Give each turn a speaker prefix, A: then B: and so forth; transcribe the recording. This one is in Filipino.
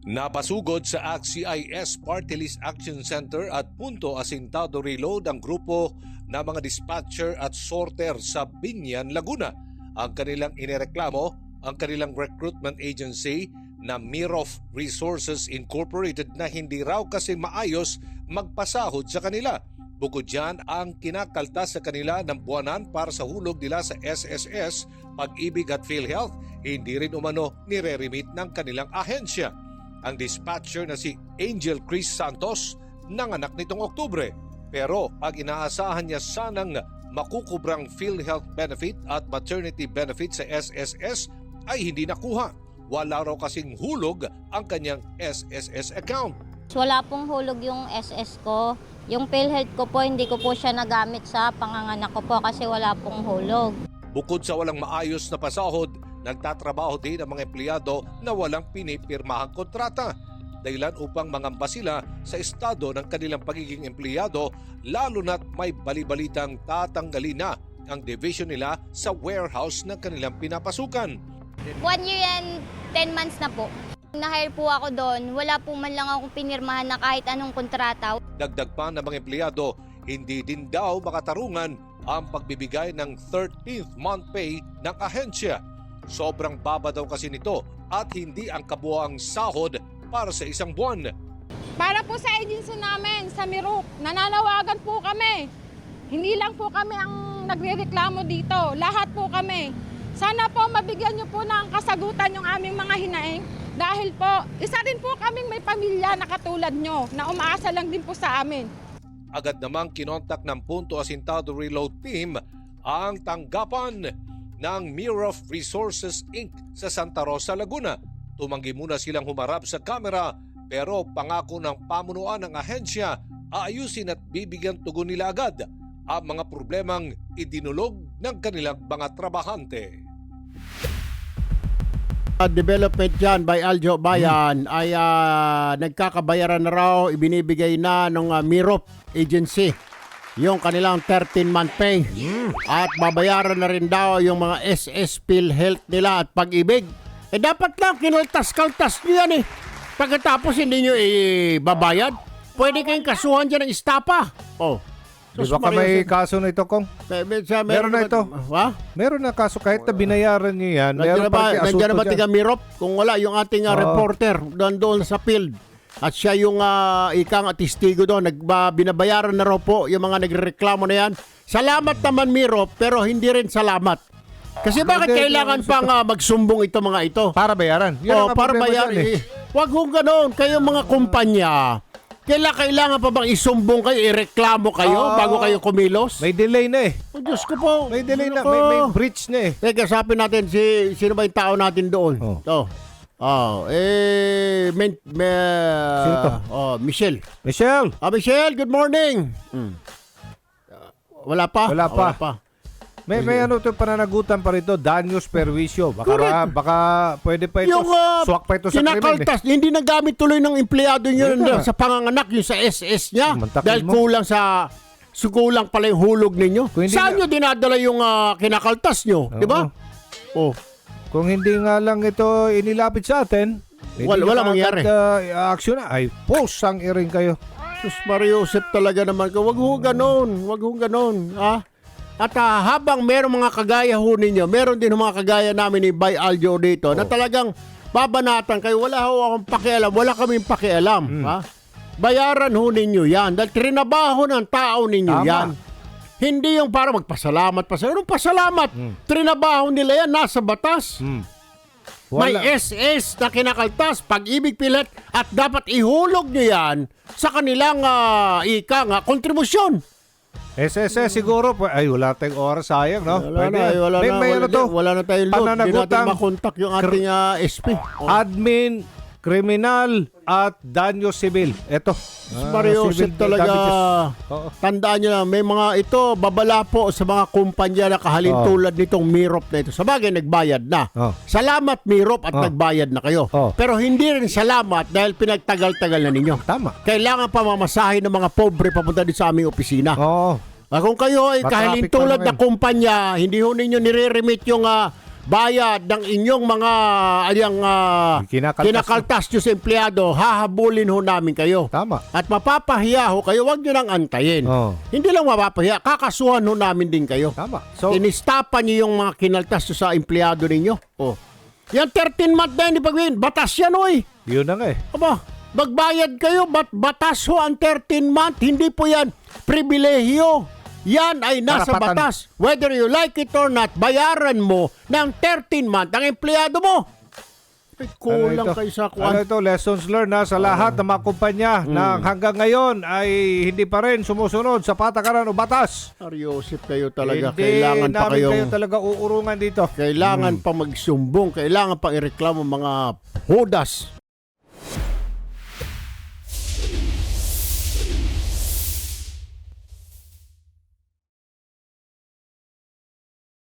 A: Napasugod sa ACT-CIS Party List Action Center at Punto Asintado Reload ang grupo na mga dispatcher at sorter sa Binyan, Laguna. Ang kanilang inireklamo, ang kanilang recruitment agency na Mirof Resources Incorporated na hindi raw kasi maayos magpasahod sa kanila. Bukod dyan, ang kinakaltas sa kanila ng buwanan para sa hulog nila sa SSS, Pag-ibig at PhilHealth, hindi rin umano nire-remit ng kanilang ahensya. Ang dispatcher na si Angel Chris Santos nanganak nitong Oktubre. Pero ang inaasahan niya sanang makukubrang PhilHealth benefit at maternity benefit sa SSS ay hindi nakuha. Wala raw kasing hulog ang kanyang SSS account.
B: Wala pong hulog yung SS ko. Yung PhilHealth ko po, hindi ko po siya nagamit sa panganganak ko po kasi wala pong hulog.
A: Bukod sa walang maayos na pasahod, nagtatrabaho din ang mga empleyado na walang pinipirmahang kontrata. Dahilan upang mangamba sila sa estado ng kanilang pagiging empleyado, lalo na't may balibalitang tatanggalin na ang division nila sa warehouse ng kanilang pinapasukan.
B: 1 year and 10 months na po. Na-hire po ako doon, wala po man lang akong pinirmahan na kahit anong kontrata.
A: Dagdag pa ng mga empleyado, hindi din daw makatarungan ang pagbibigay ng 13th month pay ng ahensya. Sobrang baba daw kasi nito at hindi ang kabuoang sahod para sa isang buwan.
C: Para po sa agency namin, sa Mirof, nananawagan po kami. Hindi lang po kami ang nagrereklamo dito, lahat po kami. Sana po mabigyan niyo po ng kasagutan yung aming mga hinaing. Dahil po, isa rin po kaming may pamilya na katulad nyo na umaasa lang din po sa amin.
A: Agad namang kinontak ng Punto Asintado Reload Team ang tanggapan ng Mirof Resources Inc. sa Santa Rosa, Laguna. Tumanggi muna silang humarap sa kamera pero pangako ng pamunuan ng ahensya, aayusin at bibigyan tugon nila agad ang mga problemang idinulog ng kanilang mga trabahante.
D: Development dyan by Aljo Bayan ay nagkakabayaran na raw, ibinibigay na ng Mirof agency yung kanilang 13-month pay. At babayaran na rin daw yung mga SS PhilHealth nila at Pag-ibig. Dapat lang kinaltas-kaltas nyo yan eh. Pagkatapos hindi nyo babayad, pwede kayong kasuhan dyan ng estapa. Oh.
E: Di ba ka may kaso na ito, Kong? Meron na ito.
D: Ha?
E: Meron na kaso kahit na binayaran niyo yan.
D: Nandiyan na ba tiga Mirof? Kung wala, yung ating reporter doon sa field. At siya yung ikang testigo doon. Binabayaran na raw po yung mga nagreklamo na yan. Salamat naman Mirof, pero hindi rin salamat. Kasi bakit kailangan pang magsumbong ito mga ito?
E: Para bayaran. Yan
D: Para bayaran. Huwag kong ganoon. Kayong mga kumpanya, kailangan pa bang isumbong kayo, ireklamo kayo bago kayo kumilos?
E: May delay na eh.
D: Oh, Diyos ko po.
E: May delay na. May breach na eh.
D: Teka, sapin natin sino ba yung tao natin doon?
E: Sino to?
D: Michelle.
E: Michelle!
D: Michelle, good morning. Wala pa?
E: Wala pa.
D: Wala pa.
E: May ano ito pananagutan pa rito, danyos perwisyo. Baka pwede pa ito,
D: Yung
E: swak pa ito sa krimen.
D: kinakaltas, hindi nagamit tuloy ng empleyado niyo sa panganganak, yung sa SS niya. Dahil kulang pala yung hulog ninyo. Saan nyo dinadala yung kinakaltas nyo? Di ba?
E: Kung hindi nga lang ito inilapit sa atin,
D: wala mangyari.
E: Action na, ay pusang iring kayo.
D: Sus Mario Josep talaga naman ko. Wag ho ganon. At habang meron mga kagaya ho ninyo, meron din mga kagaya namin ni Bay Aljo dito na talagang babanatan kayo. Wala ho akong pakialam. Wala kaming pakialam. Bayaran ho ninyo yan. Dahil trinabaho ng tao ninyo yan. Hindi yung para magpasalamat. Anong pasalamat? Trinabaho nila yan. Nasa batas. May SS na kinakaltas, Pag-ibig, PhilHealth, at dapat ihulog nyo yan sa kanilang kontribusyon.
E: SSS siguro, ay wala tayong oras, sayang, no?
D: Wala na tayong load. Hindi natin makontak yung ating SP.
E: Admin, kriminal, at danyo sibil. Ito.
D: Mario Josep talaga, tandaan nyo lang, may mga ito, babala po sa mga kumpanya na kahalintulad nitong Mirof na ito. Sabagay, nagbayad na. Salamat Mirof at nagbayad na kayo. Pero hindi rin salamat dahil pinagtagal-tagal na ninyo.
E: Tama.
D: Kailangan pa mamasahin ng mga pobre papunta din sa aming opisina. Kung kayo ay kahalintulad na kumpanya, hindi ho ninyo nire-remit yung bayad ng inyong mga kinakaltas nyo sa empleyado, hahabulin ho namin kayo.
E: Tama.
D: At mapapahiya ho kayo, wag nyo nang antayin.
E: Oh.
D: Hindi lang mapapahiya, kakasuhan ho namin din kayo.
E: Tama. So,
D: Tinistapan nyo yung mga kinaltas nyo sa empleyado ninyo. Oh. Yan 13 month na yun, Ipagwin. Batas yan, oy.
E: yun na nga eh.
D: Aba, magbayad kayo, batas ho ang 13 month. Hindi po yan pribilehiyo. Yan ay nasa
E: Karapatan.
D: batas. Whether you like it or not, bayaran mo ng 13 month ang empleyado mo. Ay, kulang kayo sa
E: Ano ito, lessons learned na sa lahat ng mga kumpanya na hanggang ngayon ay hindi pa rin sumusunod sa patakaran o batas.
D: Ariosip kayo talaga.
E: Hindi
D: Kailangan pa
E: namin kayo
D: kayong...
E: talaga uurungan dito.
D: Kailangan pa magsumbong. Kailangan pa ireklamo mga hudas.